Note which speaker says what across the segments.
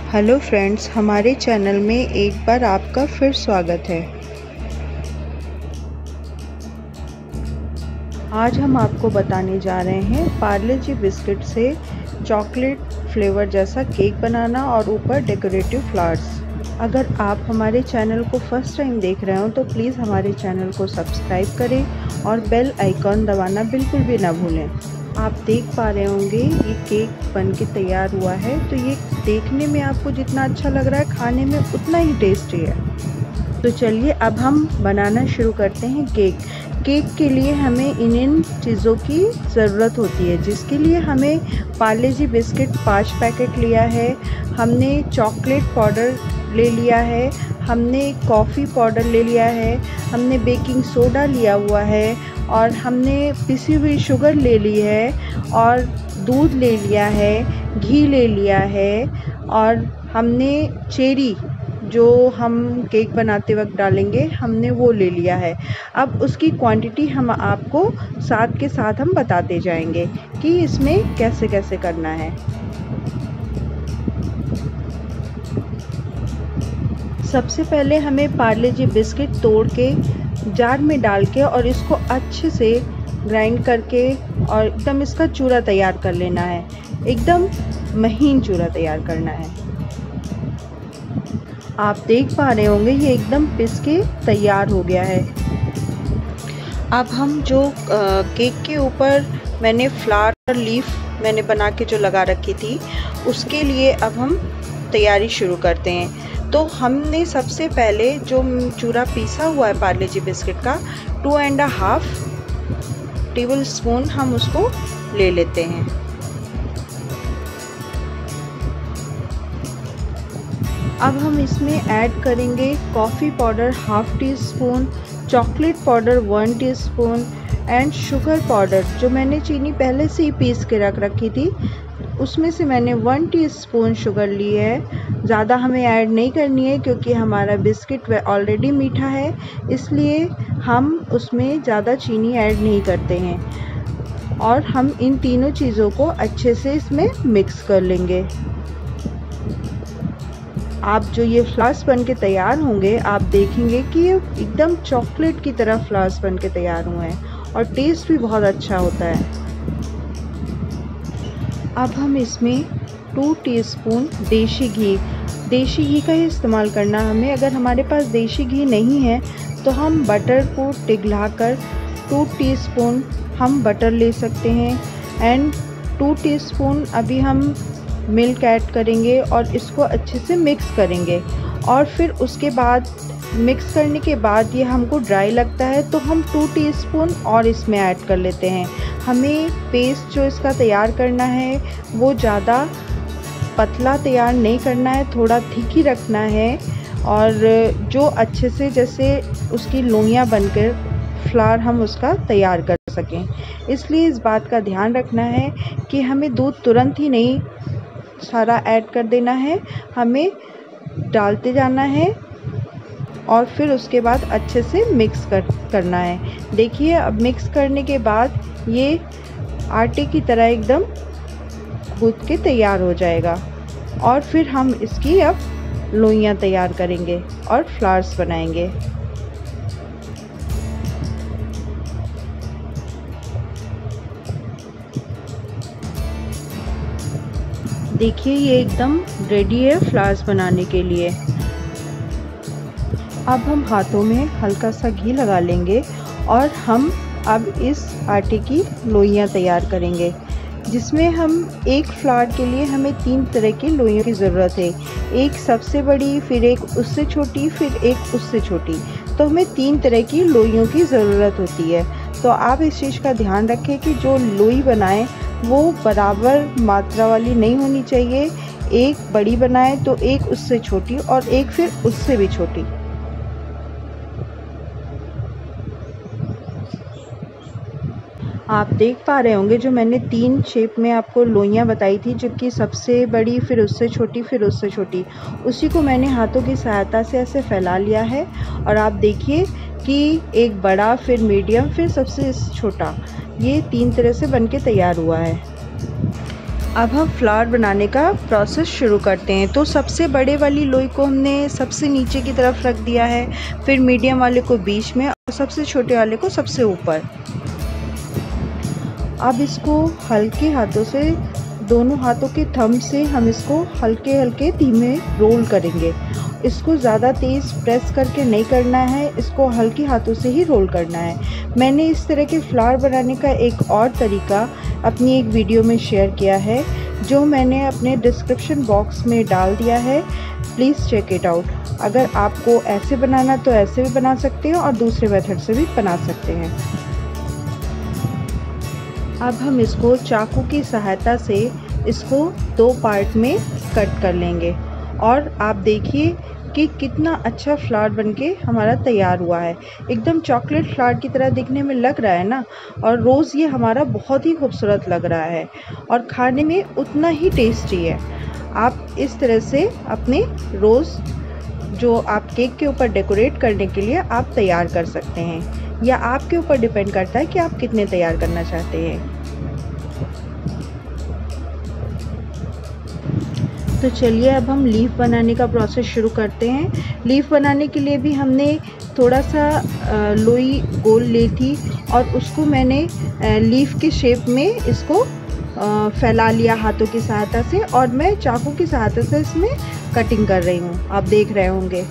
Speaker 1: Hello friends, हमारे channel में एक बार आपका फिर स्वागत है। आज हम आपको बताने जा रहे हैं पार्ले जी बिस्किट से चॉकलेट फ्लेवर जैसा केक बनाना और ऊपर डेकोरेटिव फ्लावर्स। अगर आप हमारे चैनल को फर्स्ट टाइम देख रहे हो तो प्लीज़ हमारे चैनल को सब्सक्राइब करें और बेल आइकॉन दबाना बिल्कुल भी ना भूलें। आप देख पा रहे होंगे ये केक बन के तैयार हुआ है, तो ये देखने में आपको जितना अच्छा लग रहा है खाने में उतना ही टेस्टी है। तो चलिए अब हम बनाना शुरू करते हैं केक। केक के लिए हमें इन चीज़ों की ज़रूरत होती है, जिसके लिए हमें पार्ले जी बिस्किट 5 पैकेट लिया है, हमने चॉकलेट पाउडर ले लिया है, हमने कॉफ़ी पाउडर ले लिया है, हमने बेकिंग सोडा लिया हुआ है और हमने पिसी हुई शुगर ले ली है और दूध ले लिया है, घी ले लिया है और हमने चेरी जो हम केक बनाते वक्त डालेंगे हमने वो ले लिया है। अब उसकी क्वांटिटी हम आपको साथ के साथ हम बताते जाएंगे कि इसमें कैसे कैसे करना है। सबसे पहले हमें पार्ले जी बिस्किट तोड़ के जार में डाल के और इसको अच्छे से ग्राइंड करके और एकदम इसका चूरा तैयार कर लेना है। एकदम महीन चूरा तैयार करना है। आप देख पा रहे होंगे ये एकदम पिस के तैयार हो गया है। अब हम जो केक के ऊपर मैंने फ्लावर लीफ मैंने बना के जो लगा रखी थी उसके लिए अब हम तैयारी शुरू करते हैं। तो हमने सबसे पहले जो चूरा पीसा हुआ है पार्ले जी बिस्किट का 2.5 टेबल स्पून हम उसको ले लेते हैं। अब हम इसमें ऐड करेंगे coffee powder 1/2 teaspoon, chocolate powder 1 teaspoon and sugar powder जो मैंने चीनी पहले से ही पीस के रख रखी थी उसमें से मैंने 1 टीस्पून शुगर ली है। ज़्यादा हमें ऐड नहीं करनी है क्योंकि हमारा बिस्किट ऑलरेडी मीठा है, इसलिए हम उसमें ज़्यादा चीनी ऐड नहीं करते हैं। और हम इन तीनों चीज़ों को अच्छे से इसमें मिक्स कर लेंगे। आप जो ये फ्लावर्स बन के तैयार होंगे आप देखेंगे कि ये एकदम चॉकलेट की तरह फ्लावर्स बन के तैयार हुए हैं और टेस्ट भी बहुत अच्छा होता है। अब हम इसमें 2 टीस्पून देसी घी का ही इस्तेमाल करना हमें। अगर हमारे पास देसी घी नहीं है तो हम बटर को पिघलाकर 2 टीस्पून हम बटर ले सकते हैं एंड 2 टीस्पून अभी हम मिल्क ऐड करेंगे और इसको अच्छे से मिक्स करेंगे। और फिर उसके बाद मिक्स करने के बाद ये हमको ड्राई लगता है तो हम 2 टीस्पून और इसमें ऐड कर लेते हैं। हमें पेस्ट जो इसका तैयार करना है वो ज़्यादा पतला तैयार नहीं करना है, थोड़ा थिक ही रखना है और जो अच्छे से जैसे उसकी लोइयाँ बनकर फ्लावर हम उसका तैयार कर सकें। इसलिए इस बात का ध्यान रखना है कि हमें दूध तुरंत ही नहीं सारा ऐड कर देना है, हमें डालते जाना है और फिर उसके बाद अच्छे से मिक्स करना है। देखिए अब मिक्स करने के बाद ये आटे की तरह एकदम गूंथ के तैयार हो जाएगा और फिर हम इसकी अब लोइयाँ तैयार करेंगे और फ्लावर्स बनाएंगे। देखिए ये एकदम रेडी है फ्लावर्स बनाने के लिए। अब हम हाथों में हल्का सा घी लगा लेंगे और हम अब इस आटे की लोइयाँ तैयार करेंगे, जिसमें हम एक फ्लावर के लिए हमें 3 तरह की लोइयों की ज़रूरत है। एक सबसे बड़ी, फिर एक उससे छोटी, फिर एक उससे छोटी। तो हमें 3 तरह की लोइयों की ज़रूरत होती है। तो आप इस चीज़ का ध्यान रखें कि जो लोई बनाएं वो बराबर मात्रा वाली नहीं होनी चाहिए। एक बड़ी बनाएं तो एक उससे छोटी और एक फिर उससे भी छोटी। आप देख पा रहे होंगे जो मैंने 3 शेप में आपको लोइयाँ बताई थी, जो कि सबसे बड़ी, फिर उससे छोटी, फिर उससे छोटी, उसी को मैंने हाथों की सहायता से ऐसे फैला लिया है। और आप देखिए कि एक बड़ा, फिर मीडियम, फिर सबसे छोटा, ये 3 तरह से बन के तैयार हुआ है। अब हम फ्लावर बनाने का प्रोसेस शुरू करते हैं। तो सबसे बड़े वाली लोई को हमने सबसे नीचे की तरफ रख दिया है, फिर मीडियम वाले को बीच में और सबसे छोटे वाले को सबसे ऊपर। अब इसको हल्के हाथों से, दोनों हाथों के थंब से हम इसको हल्के हल्के धीमे रोल करेंगे। इसको ज़्यादा तेज़ प्रेस करके नहीं करना है, इसको हल्के हाथों से ही रोल करना है। मैंने इस तरह के फ्लावर बनाने का एक और तरीका अपनी एक वीडियो में शेयर किया है, जो मैंने अपने डिस्क्रिप्शन बॉक्स में डाल दिया है। Please check it out. अगर आपको ऐसे बनाना तो ऐसे भी बना सकते हैं और दूसरे मेथड से भी बना सकते हैं। अब हम इसको चाकू की सहायता से इसको 2 पार्ट में कट कर लेंगे और आप देखिए कि कितना अच्छा फ्लावर बनके हमारा तैयार हुआ है। एकदम चॉकलेट फ्लावर की तरह दिखने में लग रहा है ना, और रोज़ ये हमारा बहुत ही खूबसूरत लग रहा है और खाने में उतना ही टेस्टी है। आप इस तरह से अपने रोज़ जो आप केक के ऊपर डेकोरेट करने के लिए आप तैयार कर सकते हैं, या आपके ऊपर डिपेंड करता है कि आप कितने तैयार करना चाहते हैं। तो चलिए अब हम लीफ बनाने का प्रोसेस शुरू करते हैं। लीफ बनाने के लिए भी हमने थोड़ा सा लोई गोल ली थी और उसको मैंने लीफ के शेप में इसको फैला लिया हाथों की सहायता से, और मैं चाकू की सहायता से इसमें कटिंग कर रही हूँ, आप देख रहे होंगे।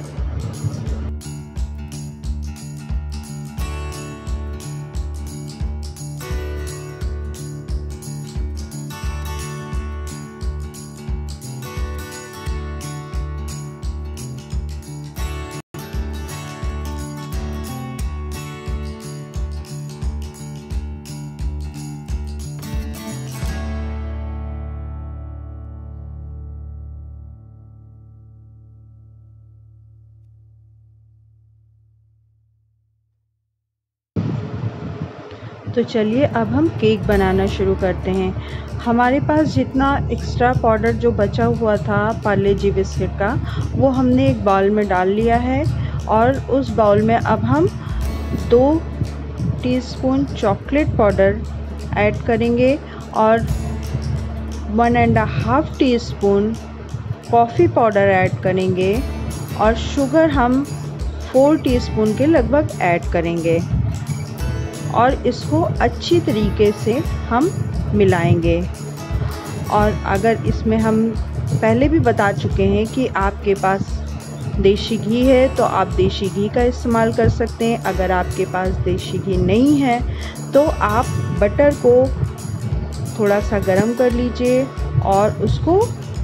Speaker 1: तो चलिए अब हम केक बनाना शुरू करते हैं। हमारे पास जितना एक्स्ट्रा पाउडर जो बचा हुआ था पार्ले जी बिस्किट का, वो हमने एक बाउल में डाल लिया है और उस बाउल में अब हम 2 टीस्पून चॉकलेट पाउडर ऐड करेंगे और 1.5 टीस्पून कॉफ़ी पाउडर ऐड करेंगे और शुगर हम 4 टीस्पून के लगभग ऐड करेंगे और इसको अच्छी तरीके से हम मिलाएंगे। और अगर इसमें हम पहले भी बता चुके हैं कि आपके पास देशी घी है तो आप देशी घी का इस्तेमाल कर सकते हैं। अगर आपके पास देशी घी नहीं है तो आप बटर को थोड़ा सा गरम कर लीजिए और उसको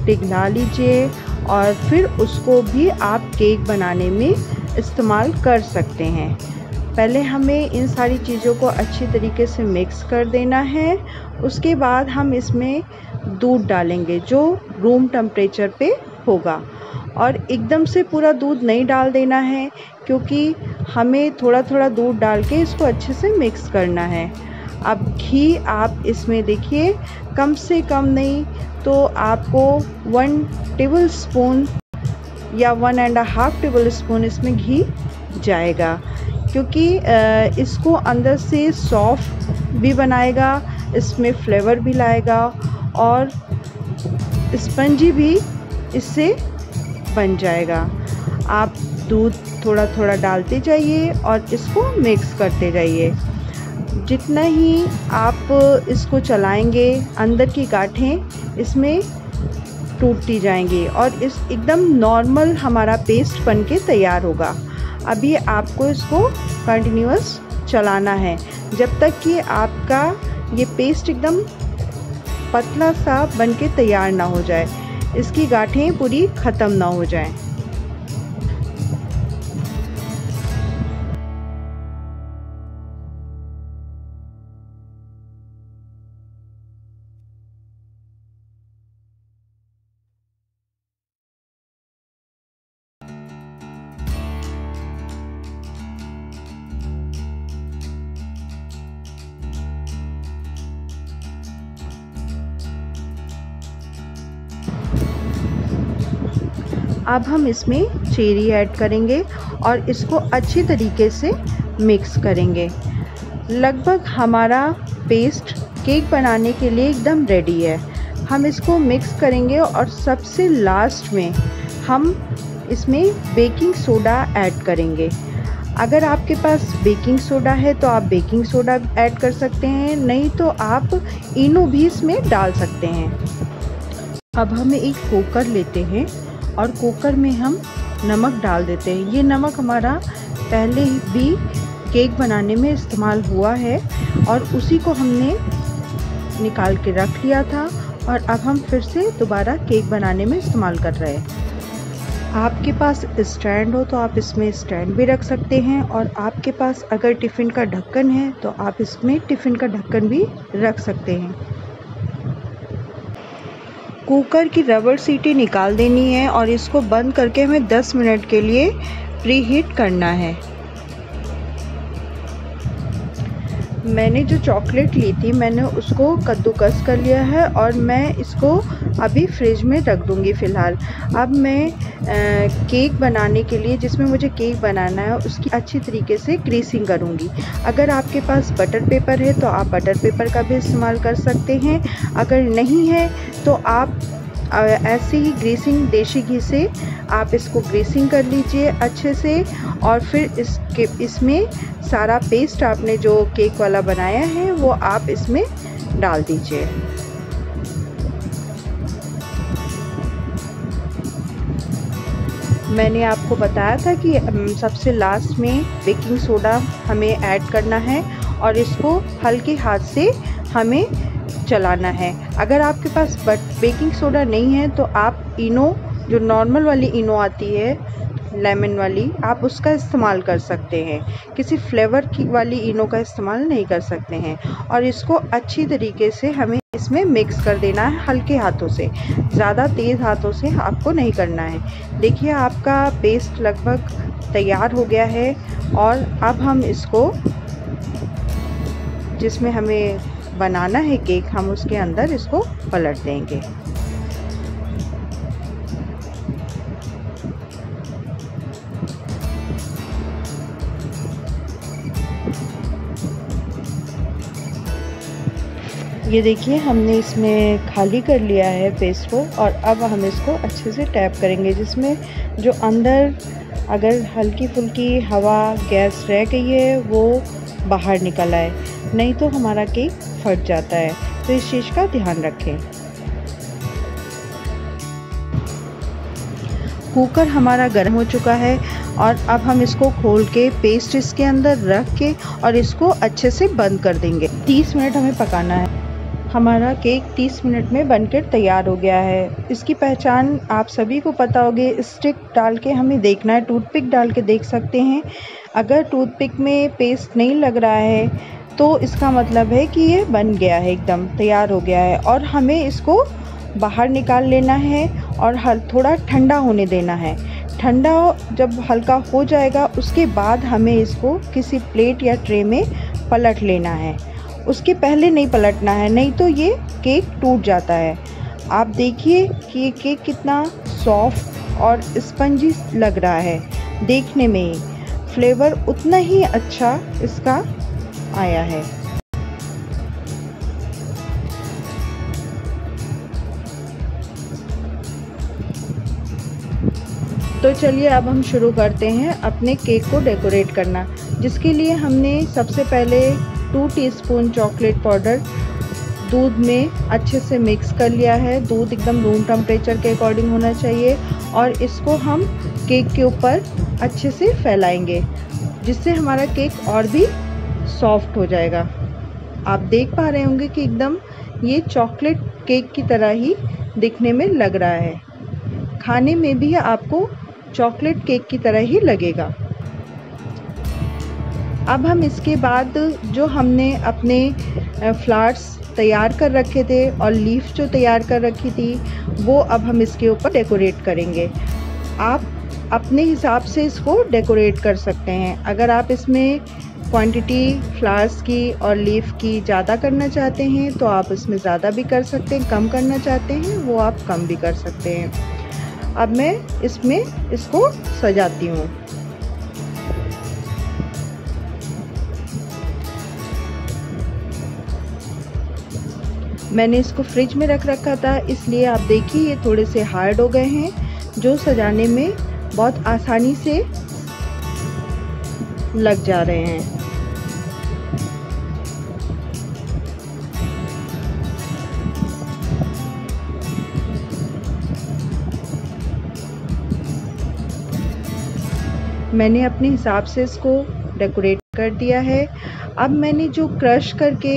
Speaker 1: पिघला लीजिए और फिर उसको भी आप केक बनाने में इस्तेमाल कर सकते हैं। पहले हमें इन सारी चीज़ों को अच्छी तरीके से मिक्स कर देना है। उसके बाद हम इसमें दूध डालेंगे जो रूम टेम्परेचर पे होगा, और एकदम से पूरा दूध नहीं डाल देना है क्योंकि हमें थोड़ा थोड़ा दूध डाल के इसको अच्छे से मिक्स करना है। अब घी आप इसमें देखिए कम से कम नहीं तो आपको 1 टेबल स्पून या 1.5 टेबल स्पून इसमें घी जाएगा, क्योंकि इसको अंदर से सॉफ्ट भी बनाएगा, इसमें फ्लेवर भी लाएगा और स्पंजी भी इससे बन जाएगा। आप दूध थोड़ा थोड़ा डालते जाइए और इसको मिक्स करते जाइए। जितना ही आप इसको चलाएंगे अंदर की गांठें इसमें टूटती जाएंगी और इस एकदम नॉर्मल हमारा पेस्ट बन के तैयार होगा। अभी आपको इसको कंटिन्यूअस चलाना है जब तक कि आपका ये पेस्ट एकदम पतला सा बन के तैयार ना हो जाए, इसकी गांठें पूरी ख़त्म ना हो जाएं। अब हम इसमें चेरी ऐड करेंगे और इसको अच्छी तरीके से मिक्स करेंगे। लगभग हमारा पेस्ट केक बनाने के लिए एकदम रेडी है। हम इसको मिक्स करेंगे और सबसे लास्ट में हम इसमें बेकिंग सोडा ऐड करेंगे। अगर आपके पास बेकिंग सोडा है तो आप बेकिंग सोडा ऐड कर सकते हैं, नहीं तो आप इनो भी इसमें डाल सकते हैं। अब हम एक कुकर लेते हैं और कुकर में हम नमक डाल देते हैं। ये नमक हमारा पहले भी केक बनाने में इस्तेमाल हुआ है और उसी को हमने निकाल के रख लिया था और अब हम फिर से दोबारा केक बनाने में इस्तेमाल कर रहे हैं। आपके पास स्टैंड हो तो आप इसमें स्टैंड भी रख सकते हैं और आपके पास अगर टिफ़िन का ढक्कन है तो आप इसमें टिफ़िन का ढक्कन भी रख सकते हैं। कुकर की रबर सीटी निकाल देनी है और इसको बंद करके हमें 10 मिनट के लिए प्रीहीट करना है। मैंने जो चॉकलेट ली थी मैंने उसको कद्दूकस कर लिया है और मैं इसको अभी फ्रिज में रख दूँगी फ़िलहाल। अब मैं केक बनाने के लिए, जिसमें मुझे केक बनाना है, उसकी अच्छी तरीके से ग्रीसिंग करूँगी। अगर आपके पास बटर पेपर है तो आप बटर पेपर का भी इस्तेमाल कर सकते हैं, अगर नहीं है तो आप ऐसे ही ग्रीसिंग देसी घी से आप इसको ग्रीसिंग कर लीजिए अच्छे से और फिर इसमें सारा पेस्ट आपने जो केक वाला बनाया है वो आप इसमें डाल दीजिए। मैंने आपको बताया था कि सबसे लास्ट में बेकिंग सोडा हमें ऐड करना है और इसको हल्के हाथ से हमें चलाना है। अगर आपके पास बेकिंग सोडा नहीं है तो आप इनो, जो नॉर्मल वाली इनो आती है लेमन वाली, आप उसका इस्तेमाल कर सकते हैं। किसी फ्लेवर की वाली इनो का इस्तेमाल नहीं कर सकते हैं। और इसको अच्छी तरीके से हमें इसमें मिक्स कर देना है हल्के हाथों से, ज़्यादा तेज़ हाथों से आपको नहीं करना है। देखिए आपका पेस्ट लगभग तैयार हो गया है और अब हम इसको, जिसमें हमें बनाना है केक, हम उसके अंदर इसको पलट देंगे। ये देखिए हमने इसमें खाली कर लिया है पेस्ट को और अब हम इसको अच्छे से टैप करेंगे, जिसमें जो अंदर अगर हल्की फुल्की हवा गैस रह गई है वो बाहर निकल आए, नहीं तो हमारा केक फट जाता है। तो इस चीज़ का ध्यान रखें। कुकर हमारा गर्म हो चुका है और अब हम इसको खोल के पेस्ट इसके अंदर रख के और इसको अच्छे से बंद कर देंगे। 30 मिनट हमें पकाना है। हमारा केक 30 मिनट में बनकर तैयार हो गया है। इसकी पहचान आप सभी को पता होगी, स्टिक डाल के हमें देखना है, टूथपिक डाल के देख सकते हैं। अगर टूथपिक में पेस्ट नहीं लग रहा है तो इसका मतलब है कि ये बन गया है, एकदम तैयार हो गया है। और हमें इसको बाहर निकाल लेना है और थोड़ा ठंडा होने देना है। ठंडा जब हल्का हो जाएगा उसके बाद हमें इसको किसी प्लेट या ट्रे में पलट लेना है। उसके पहले नहीं पलटना है, नहीं तो ये केक टूट जाता है। आप देखिए कि ये केक कितना सॉफ्ट और स्पंजी लग रहा है देखने में ही। फ्लेवर उतना ही अच्छा इसका आया है। तो चलिए अब हम शुरू करते हैं अपने केक को डेकोरेट करना, जिसके लिए हमने सबसे पहले 2 टीस्पून चॉकलेट पाउडर दूध में अच्छे से मिक्स कर लिया है। दूध एकदम रूम टेम्परेचर के अकॉर्डिंग होना चाहिए और इसको हम केक के ऊपर अच्छे से फैलाएंगे, जिससे हमारा केक और भी सॉफ्ट हो जाएगा। आप देख पा रहे होंगे कि एकदम ये चॉकलेट केक की तरह ही दिखने में लग रहा है। खाने में भी आपको चॉकलेट केक की तरह ही लगेगा। अब हम इसके बाद जो हमने अपने फ्लावर्स तैयार कर रखे थे और लीफ जो तैयार कर रखी थी वो अब हम इसके ऊपर डेकोरेट करेंगे। आप अपने हिसाब से इसको डेकोरेट कर सकते हैं। अगर आप इसमें क्वांटिटी फ्लावर्स की और लीफ की ज़्यादा करना चाहते हैं तो आप इसमें ज़्यादा भी कर सकते हैं, कम करना चाहते हैं वो आप कम भी कर सकते हैं। अब मैं इसमें इसको सजाती हूँ। मैंने इसको फ्रिज में रख रखा था, इसलिए आप देखिए ये थोड़े से हार्ड हो गए हैं, जो सजाने में बहुत आसानी से लग जा रहे हैं। मैंने अपने हिसाब से इसको डेकोरेट कर दिया है। अब मैंने जो क्रश करके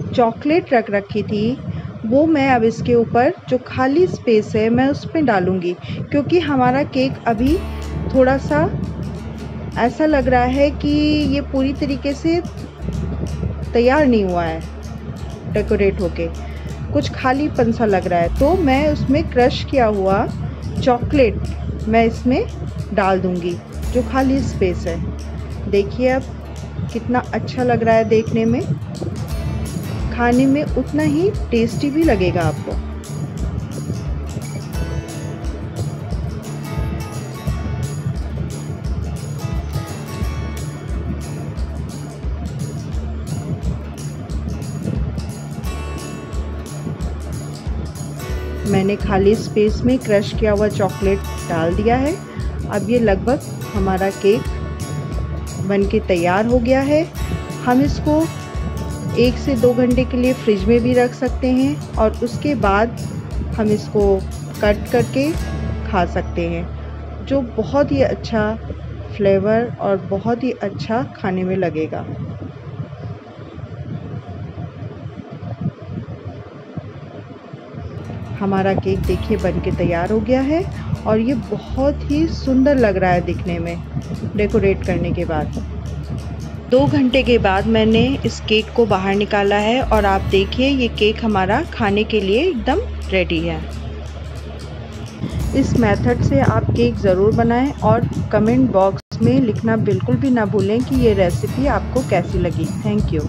Speaker 1: चॉकलेट रख रखी थी वो मैं अब इसके ऊपर जो खाली स्पेस है मैं उसमें डालूँगी, क्योंकि हमारा केक अभी थोड़ा सा ऐसा लग रहा है कि ये पूरी तरीके से तैयार नहीं हुआ है, डेकोरेट होके कुछ खालीपन सा लग रहा है। तो मैं उसमें क्रश किया हुआ चॉकलेट मैं इसमें डाल दूँगी, जो खाली स्पेस है। देखिए अब कितना अच्छा लग रहा है देखने में, खाने में उतना ही टेस्टी भी लगेगा आपको। मैंने खाली स्पेस में क्रश किया हुआ चॉकलेट डाल दिया है। अब ये लगभग हमारा केक बनके तैयार हो गया है। हम इसको 1 से 2 घंटे के लिए फ्रिज में भी रख सकते हैं और उसके बाद हम इसको कट करके खा सकते हैं, जो बहुत ही अच्छा फ्लेवर और बहुत ही अच्छा खाने में लगेगा। हमारा केक देखिए बनके तैयार हो गया है और ये बहुत ही सुंदर लग रहा है दिखने में डेकोरेट करने के बाद। 2 घंटे के बाद मैंने इस केक को बाहर निकाला है और आप देखिए ये केक हमारा खाने के लिए एकदम रेडी है। इस मेथड से आप केक ज़रूर बनाएं और कमेंट बॉक्स में लिखना बिल्कुल भी ना भूलें कि ये रेसिपी आपको कैसी लगी। Thank you.